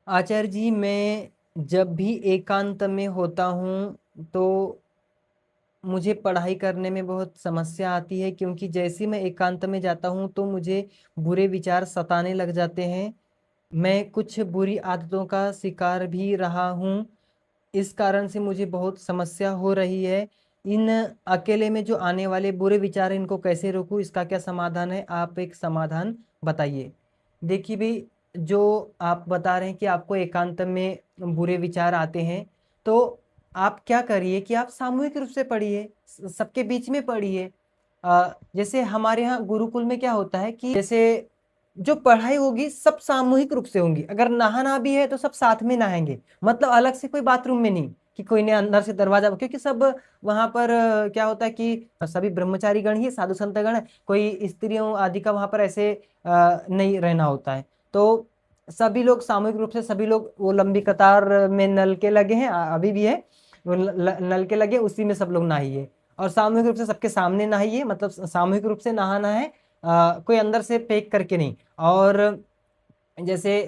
आचार्य जी, मैं जब भी एकांत में होता हूँ तो मुझे पढ़ाई करने में बहुत समस्या आती है, क्योंकि जैसे ही मैं एकांत में जाता हूँ तो मुझे बुरे विचार सताने लग जाते हैं। मैं कुछ बुरी आदतों का शिकार भी रहा हूँ। इस कारण से मुझे बहुत समस्या हो रही है। इन अकेले में जो आने वाले बुरे विचार हैं, इनको कैसे रोकूं, इसका क्या समाधान है? आप एक समाधान बताइए। देखिए भाई, जो आप बता रहे हैं कि आपको एकांत में बुरे विचार आते हैं, तो आप क्या करिए कि आप सामूहिक रूप से पढ़िए, सबके बीच में पढ़िए। जैसे हमारे यहाँ गुरुकुल में क्या होता है कि जैसे जो पढ़ाई होगी सब सामूहिक रूप से होंगी। अगर नहाना भी है तो सब साथ में नहाएंगे, मतलब अलग से कोई बाथरूम में नहीं कि कोई ने अंदर से दरवाजा, क्योंकि सब वहां पर क्या होता है कि सभी ब्रह्मचारी गण ही साधु संत गण है, कोई स्त्रियों आदि का वहां पर ऐसे नहीं रहना होता है। तो सभी लोग सामूहिक रूप से, सभी लोग वो लंबी कतार में नल के लगे हैं, अभी भी है वो नल के लगे, उसी में सब लोग नहाइए। और सामूहिक रूप से सबके सामने नहाइए, मतलब सामूहिक रूप से नहाना है, कोई अंदर से पैक करके नहीं। और जैसे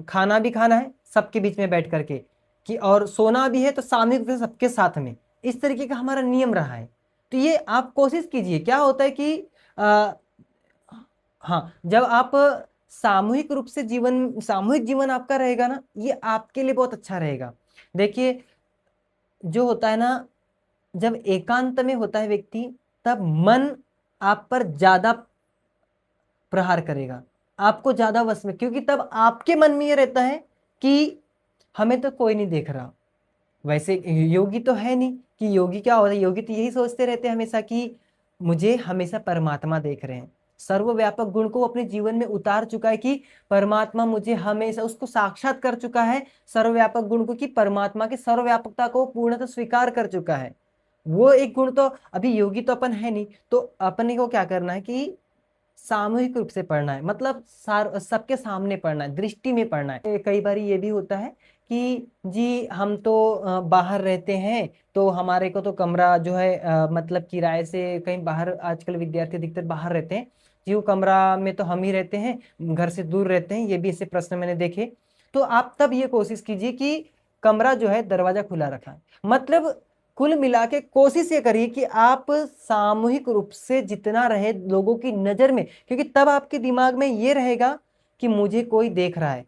खाना भी खाना है सबके बीच में बैठ करके, कि और सोना भी है तो सामूहिक रूप से सबके साथ में। इस तरीके का हमारा नियम रहा है। तो ये आप कोशिश कीजिए। क्या होता है कि आ, हाँ, जब आप सामूहिक जीवन आपका रहेगा ना, ये आपके लिए बहुत अच्छा रहेगा। देखिए, जो होता है ना, जब एकांत में होता है व्यक्ति, तब मन आप पर ज्यादा प्रहार करेगा, आपको ज्यादा वश में, क्योंकि तब आपके मन में ये रहता है कि हमें तो कोई नहीं देख रहा। वैसे योगी तो है नहीं कि योगी क्या होता है, योगी तो यही सोचते रहते हैं हमेशा कि मुझे हमेशा परमात्मा देख रहे हैं। सर्वव्यापक गुण को अपने जीवन में उतार चुका है कि परमात्मा मुझे हमेशा, उसको साक्षात कर चुका है सर्वव्यापक गुण को, कि परमात्मा की सर्वव्यापकता को पूर्णतः स्वीकार कर चुका है। वो एक गुण तो अभी योगी तो अपन है नहीं, तो अपने को क्या करना है कि सामूहिक रूप से पढ़ना है, मतलब सबके सामने पढ़ना है, दृष्टि में पढ़ना है। कई बार ये भी होता है कि जी हम तो बाहर रहते हैं, तो हमारे को तो कमरा जो है मतलब किराए से कहीं बाहर, आजकल विद्यार्थी अधिकतर बाहर रहते हैं जी, वो कमरा में तो हम ही रहते हैं, घर से दूर रहते हैं, ये भी ऐसे प्रश्न मैंने देखे। तो आप तब ये कोशिश कीजिए कि कमरा जो है दरवाजा खुला रखा है, मतलब कुल मिला के कोशिश ये करिए कि आप सामूहिक रूप से जितना रहे लोगों की नजर में, क्योंकि तब आपके दिमाग में ये रहेगा कि मुझे कोई देख रहा है।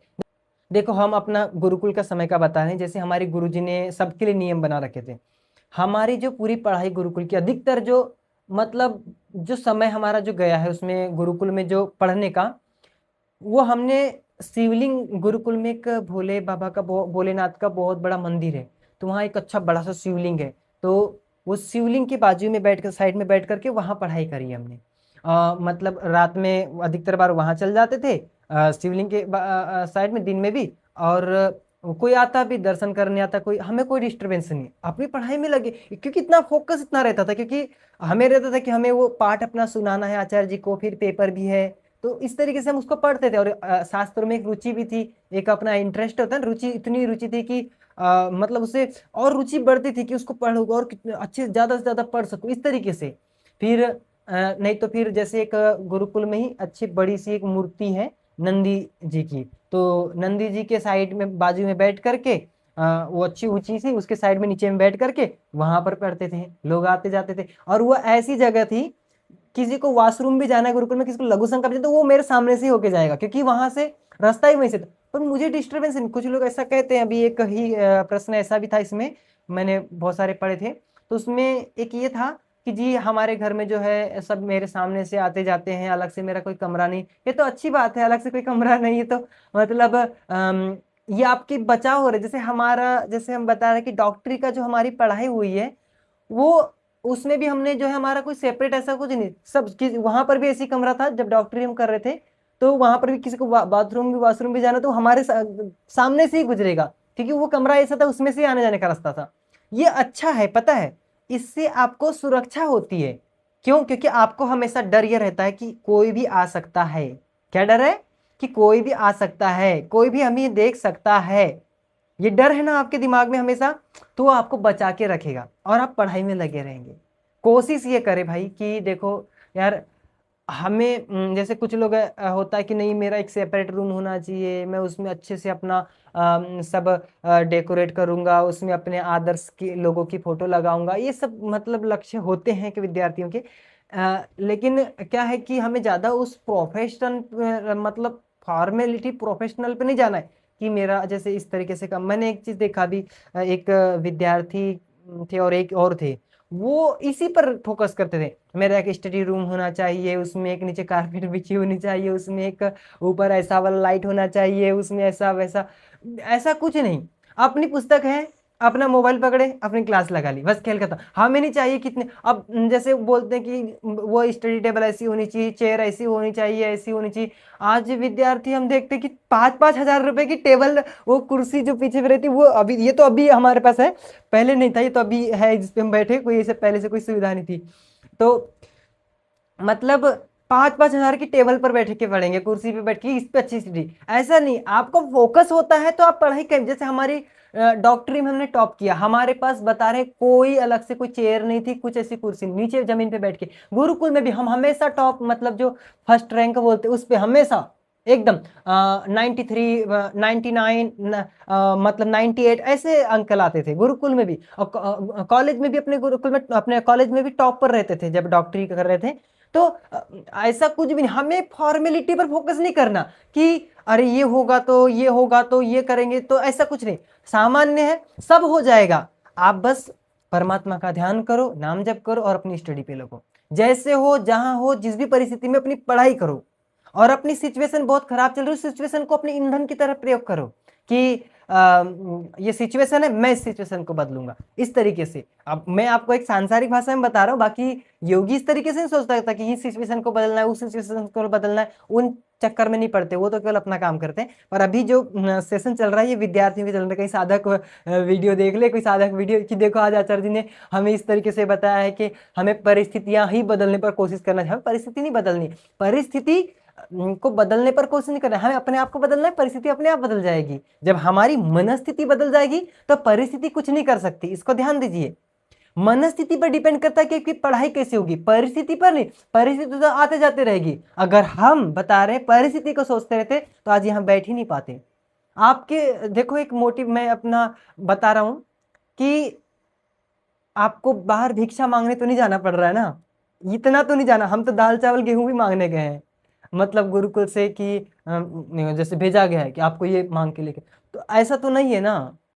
देखो, हम अपना गुरुकुल का समय का बता रहे हैं। जैसे हमारे गुरुजी ने सबके लिए नियम बना रखे थे। हमारी जो पूरी पढ़ाई गुरुकुल की, अधिकतर जो मतलब जो समय हमारा जो गया है उसमें गुरुकुल में जो पढ़ने का, वो हमने शिवलिंग, गुरुकुल में एक भोले बाबा का, भोलेनाथ का बहुत बड़ा मंदिर है, तो वहाँ एक अच्छा बड़ा सा शिवलिंग है। तो वो शिवलिंग के बाजू में बैठ कर, साइड में बैठ करके वहाँ पढ़ाई करी हमने। मतलब रात में अधिकतर बार वहाँ चल जाते थे, शिवलिंग के साइड में, दिन में भी। और कोई आता भी दर्शन करने आता, कोई, हमें कोई डिस्टरबेंस नहीं, अपनी पढ़ाई में लगे, क्योंकि इतना फोकस इतना रहता था, क्योंकि हमें रहता था कि हमें वो पाठ अपना सुनाना है आचार्य जी को, फिर पेपर भी है। तो इस तरीके से हम उसको पढ़ते थे। और शास्त्रों में एक रुचि भी थी, एक अपना इंटरेस्ट होता है ना, रुचि, इतनी रुचि थी कि मतलब उससे और रुचि बढ़ती थी कि उसको पढ़ो और कितने अच्छे, ज्यादा से ज्यादा पढ़ सको, इस तरीके से। फिर नहीं तो फिर जैसे एक गुरुकुल में ही अच्छी बड़ी सी एक मूर्ति है नंदी जी की, तो नंदी जी के साइड में बाजू में बैठ करके, वो अच्छी ऊंची सी, उसके साइड में नीचे में बैठ करके वहां पर पढ़ते थे, लोग आते जाते थे। और वो ऐसी जगह थी, किसी को वॉशरूम भी जाना है गुरुकुल में, किसी को लघु संकाय, तो वो मेरे सामने से ही होके जाएगा, क्योंकि वहां से रास्ता ही वहीं से था। पर मुझे डिस्टरबेंस नहीं। कुछ लोग ऐसा कहते हैं, अभी एक ही प्रश्न ऐसा भी था इसमें, मैंने बहुत सारे पढ़े थे, तो उसमें एक ये था कि जी हमारे घर में जो है सब मेरे सामने से आते जाते हैं, अलग से मेरा कोई कमरा नहीं। ये तो अच्छी बात है, अलग से कोई कमरा नहीं है तो मतलब ये आपकी बचाव हो रहा है। जैसे हमारा, जैसे हम बता रहे हैं कि डॉक्टरी का जो हमारी पढ़ाई हुई है, वो उसमें भी हमने जो है हमारा कोई सेपरेट ऐसा कुछ नहीं, सब वहां पर भी ऐसी कमरा था जब डॉक्टरी हम कर रहे थे। तो वहां पर भी किसी को बाथरूम भी, वॉशरूम भी जाना तो हमारे सामने से ही गुजरेगा, क्योंकि वो कमरा ऐसा था, उसमें से आने जाने का रास्ता था। ये अच्छा है, पता है, इससे आपको सुरक्षा होती है। क्यों? क्योंकि आपको हमेशा डर ये रहता है कि कोई भी आ सकता है। क्या डर है? कि कोई भी आ सकता है, कोई भी हमें देख सकता है। ये डर है ना आपके दिमाग में हमेशा, तो वो आपको बचा के रखेगा और आप पढ़ाई में लगे रहेंगे। कोशिश ये करें भाई कि देखो यार, हमें जैसे कुछ लोग होता है कि नहीं मेरा एक सेपरेट रूम होना चाहिए, मैं उसमें अच्छे से अपना सब डेकोरेट करूंगा, उसमें अपने आदर्श के लोगों की फोटो लगाऊंगा, ये सब मतलब लक्ष्य होते हैं कि विद्यार्थियों के। लेकिन क्या है कि हमें ज़्यादा उस प्रोफेशन मतलब फॉर्मेलिटी प्रोफेशनल पे नहीं जाना है कि मेरा जैसे इस तरीके से काम। मैंने एक चीज़ देखा भी, एक विद्यार्थी थे और एक और थे, वो इसी पर फोकस करते थे। मेरा एक स्टडी रूम होना चाहिए, उसमें एक नीचे कारपेट बिछी होनी चाहिए, उसमें एक ऊपर ऐसा वाला लाइट होना चाहिए, उसमें ऐसा वैसा। ऐसा कुछ नहीं, अपनी पुस्तक है, अपना मोबाइल पकड़े, अपनी क्लास लगा ली, बस खेल खत्म। हमें नहीं चाहिए कितने, अब जैसे बोलते हैं कि वो स्टडी टेबल ऐसी होनी चाहिए, चेयर ऐसी होनी चाहिए, ऐसी होनी चाहिए। आज विद्यार्थी हम देखते हैं कि 5-5 हज़ार रुपए की टेबल, वो कुर्सी जो पीछे पे रहती, वो अभी, ये तो अभी हमारे पास है, पहले नहीं था, ये तो अभी है जिसपे हम बैठे, कोई ऐसे पहले से कोई सुविधा नहीं थी। तो मतलब 5-5 हज़ार की टेबल पर बैठ के पढ़ेंगे, कुर्सी पे बैठ के, इस पे अच्छी स्टडी। ऐसा नहीं, आपको फोकस होता है तो आप पढ़ाई करें। जैसे हमारी डॉक्टरी में हमने टॉप किया, हमारे पास बता रहे कोई अलग से कोई चेयर नहीं थी, कुछ ऐसी कुर्सी, नीचे जमीन पे बैठ के। गुरुकुल में भी हम हमेशा टॉप, मतलब जो फर्स्ट रैंक बोलते उस पे हमेशा एकदम 93, 99, मतलब 98 ऐसे अंक लाते थे गुरुकुल में भी। और कॉलेज में भी, अपने गुरुकुल में, अपने कॉलेज में भी टॉप पर रहते थे जब डॉक्टरी कर रहे थे। तो ऐसा कुछ भी नहीं, हमें फॉर्मेलिटी पर फोकस नहीं करना कि अरे ये होगा तो ये होगा तो ये करेंगे, तो ऐसा कुछ नहीं, सामान्य है, सब हो जाएगा। आप बस परमात्मा का ध्यान करो, नाम जप करो और अपनी स्टडी पे लगो। जैसे हो, जहां हो, जिस भी परिस्थिति में अपनी पढ़ाई करो। और अपनी सिचुएशन बहुत खराब चल रही है, सिचुएशन को अपने ईंधन की तरह प्रयोग करो कि ये सिचुएशन है, मैं इस सिचुएशन को बदलूंगा इस तरीके से। अब मैं आपको एक सांसारिक भाषा में बता रहा हूँ, बाकी योगी इस तरीके से नहीं सोचता था कि इस सिचुएशन को बदलना है, उस सिचुएशन को बदलना है, उन चक्कर में नहीं पड़ते, वो तो केवल अपना काम करते हैं। पर अभी जो सेशन चल रहा है, ये विद्यार्थियों के चल रहा है। कहीं साधक वीडियो देख ले, कोई साधक वीडियो कि देखो आज आचार्य जी ने हमें इस तरीके से बताया है कि हमें परिस्थितियां ही बदलने पर कोशिश करना चाहिए। हमें परिस्थिति नहीं बदलनी, परिस्थिति को बदलने पर कोशिश नहीं करना, हमें अपने आप को बदलना है, परिस्थिति अपने आप बदल जाएगी। जब हमारी मनस्थिति बदल जाएगी तो परिस्थिति कुछ नहीं कर सकती, इसको ध्यान दीजिए। मनस्थिति पर डिपेंड करता है कि पढ़ाई कैसी होगी, परिस्थिति पर नहीं। परिस्थिति तो आते जाते रहेगी। अगर हम बता रहे परिस्थिति को सोचते रहते तो आज यहां बैठ ही नहीं पाते। आपके देखो, एक मोटिव मैं अपना बता रहा हूं कि आपको बाहर भिक्षा मांगने तो नहीं जाना पड़ रहा है ना, इतना तो नहीं जाना। हम तो दाल चावल गेहूं भी मांगने गए हैं, मतलब गुरुकुल से कि जैसे भेजा गया है कि आपको ये मांग के लेके, तो ऐसा तो नहीं है ना।